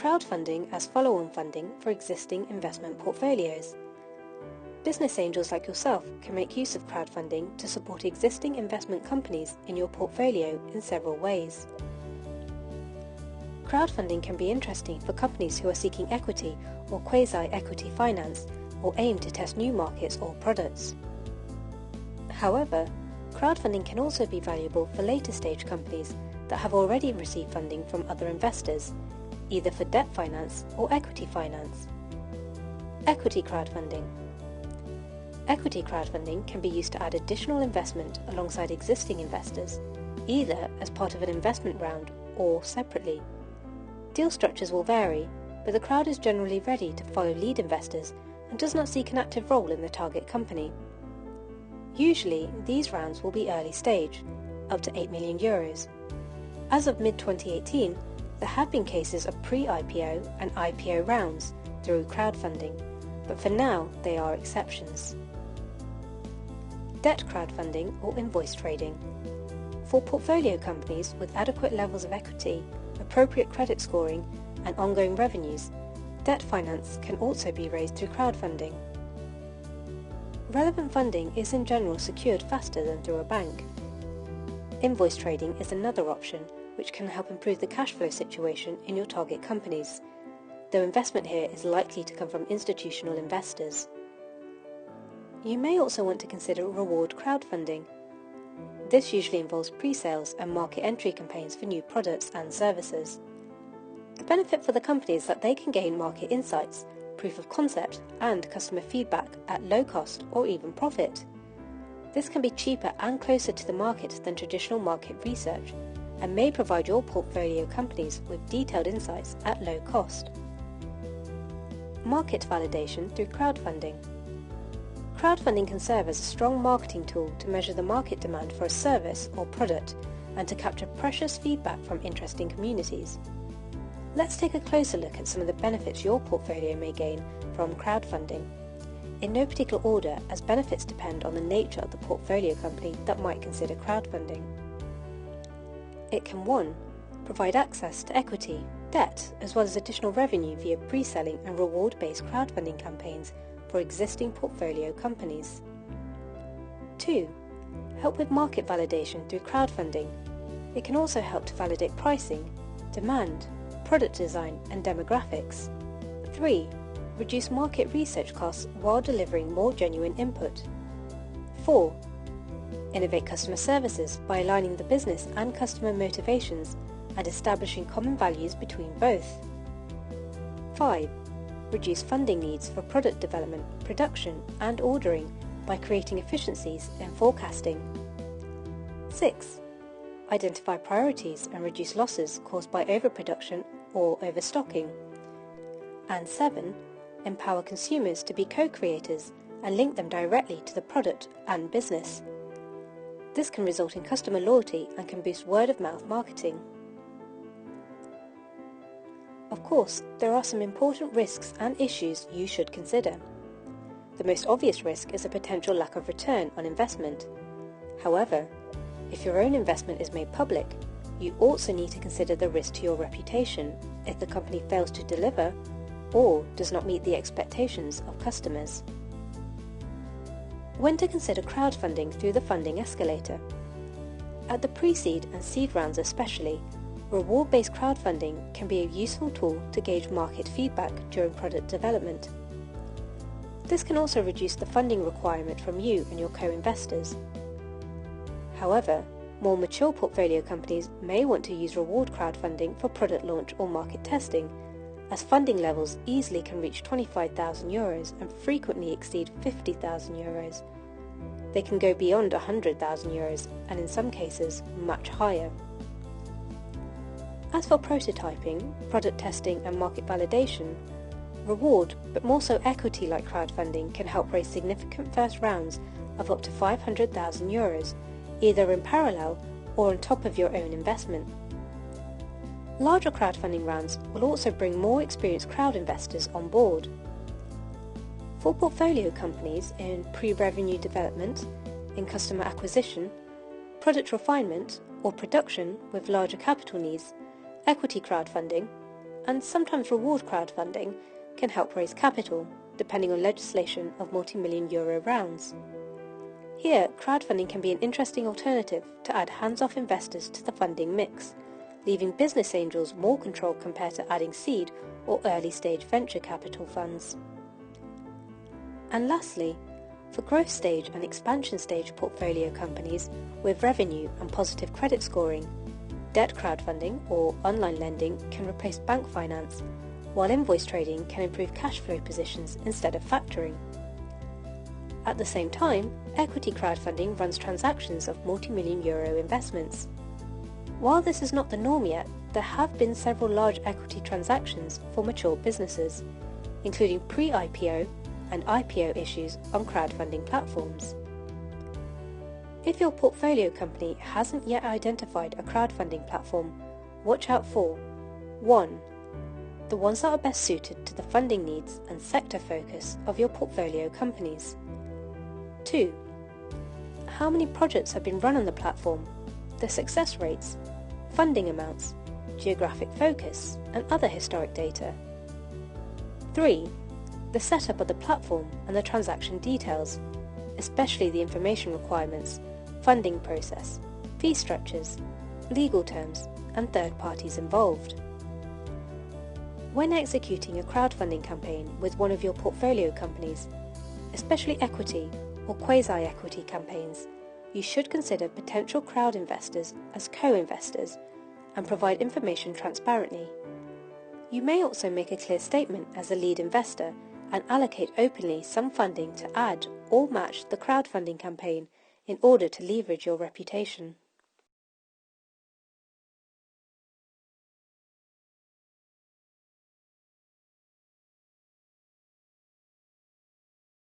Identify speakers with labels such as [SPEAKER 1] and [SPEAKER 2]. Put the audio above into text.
[SPEAKER 1] Crowdfunding as follow-on funding for existing investment portfolios. Business angels like yourself can make use of crowdfunding to support existing investment companies in your portfolio in several ways. Crowdfunding can be interesting for companies who are seeking equity or quasi-equity finance or aim to test new markets or products. However, crowdfunding can also be valuable for later stage companies that have already received funding from other investors, either for debt finance or equity finance. Equity crowdfunding. Equity crowdfunding can be used to add additional investment alongside existing investors, either as part of an investment round or separately. Deal structures will vary, but the crowd is generally ready to follow lead investors and does not seek an active role in the target company. Usually, these rounds will be early stage, up to €8 million. As of mid-2018, there have been cases of pre-IPO and IPO rounds through crowdfunding, but for now they are exceptions. Debt crowdfunding or invoice trading. For portfolio companies with adequate levels of equity, appropriate credit scoring, and ongoing revenues, debt finance can also be raised through crowdfunding. Relevant funding is in general secured faster than through a bank. Invoice trading is another option which can help improve the cash flow situation in your target companies, though investment here is likely to come from institutional investors. You may also want to consider reward crowdfunding. This usually involves pre-sales and market entry campaigns for new products and services. The benefit for the company is that they can gain market insights, proof of concept, and customer feedback at low cost or even profit. This can be cheaper and closer to the market than traditional market research, and may provide your portfolio companies with detailed insights at low cost. Market validation through crowdfunding. Crowdfunding can serve as a strong marketing tool to measure the market demand for a service or product and to capture precious feedback from interesting communities. Let's take a closer look at some of the benefits your portfolio may gain from crowdfunding, in no particular order, as benefits depend on the nature of the portfolio company that might consider crowdfunding. It can 1. Provide access to equity, debt, as well as additional revenue via pre-selling and reward-based crowdfunding campaigns for existing portfolio companies. 2. Help with market validation through crowdfunding. It can also help to validate pricing, demand, product design and demographics. 3. Reduce market research costs while delivering more genuine input. 4. Innovate customer services by aligning the business and customer motivations and establishing common values between both. 5. Reduce funding needs for product development, production and ordering by creating efficiencies in forecasting. 6. Identify priorities and reduce losses caused by overproduction or overstocking. And 7. Empower consumers to be co-creators and link them directly to the product and business. This can result in customer loyalty and can boost word-of-mouth marketing. Of course, there are some important risks and issues you should consider. The most obvious risk is a potential lack of return on investment. However, if your own investment is made public, you also need to consider the risk to your reputation if the company fails to deliver or does not meet the expectations of customers. When to consider crowdfunding through the funding escalator. At the pre-seed and seed rounds especially, reward-based crowdfunding can be a useful tool to gauge market feedback during product development. This can also reduce the funding requirement from you and your co-investors. However, more mature portfolio companies may want to use reward crowdfunding for product launch or market testing, as funding levels easily can reach €25,000 and frequently exceed €50,000. They can go beyond €100,000 and in some cases much higher. As for prototyping, product testing and market validation, reward, but more so equity-like crowdfunding can help raise significant first rounds of up to €500,000, either in parallel or on top of your own investment. Larger crowdfunding rounds will also bring more experienced crowd investors on board. For portfolio companies in pre-revenue development, in customer acquisition, product refinement or production with larger capital needs, equity crowdfunding, and sometimes reward crowdfunding, can help raise capital, depending on legislation of multi-million euro rounds. Here, crowdfunding can be an interesting alternative to add hands-off investors to the funding mix, leaving business angels more control compared to adding seed or early-stage venture capital funds. And lastly, for growth stage and expansion stage portfolio companies with revenue and positive credit scoring, debt crowdfunding or online lending can replace bank finance, while invoice trading can improve cash flow positions instead of factoring. At the same time, equity crowdfunding runs transactions of multi-million euro investments. While this is not the norm yet, there have been several large equity transactions for mature businesses, including pre-IPO and IPO issues on crowdfunding platforms. If your portfolio company hasn't yet identified a crowdfunding platform, watch out for 1. The ones that are best suited to the funding needs and sector focus of your portfolio companies. 2. How many projects have been run on the platform, their success rates, funding amounts, geographic focus, and other historic data. 3. The setup of the platform and the transaction details, especially the information requirements, funding process, fee structures, legal terms, and third parties involved. When executing a crowdfunding campaign with one of your portfolio companies, especially equity or quasi-equity campaigns, you should consider potential crowd investors as co-investors and provide information transparently. You may also make a clear statement as a lead investor and allocate openly some funding to add or match the crowdfunding campaign in order to leverage your reputation.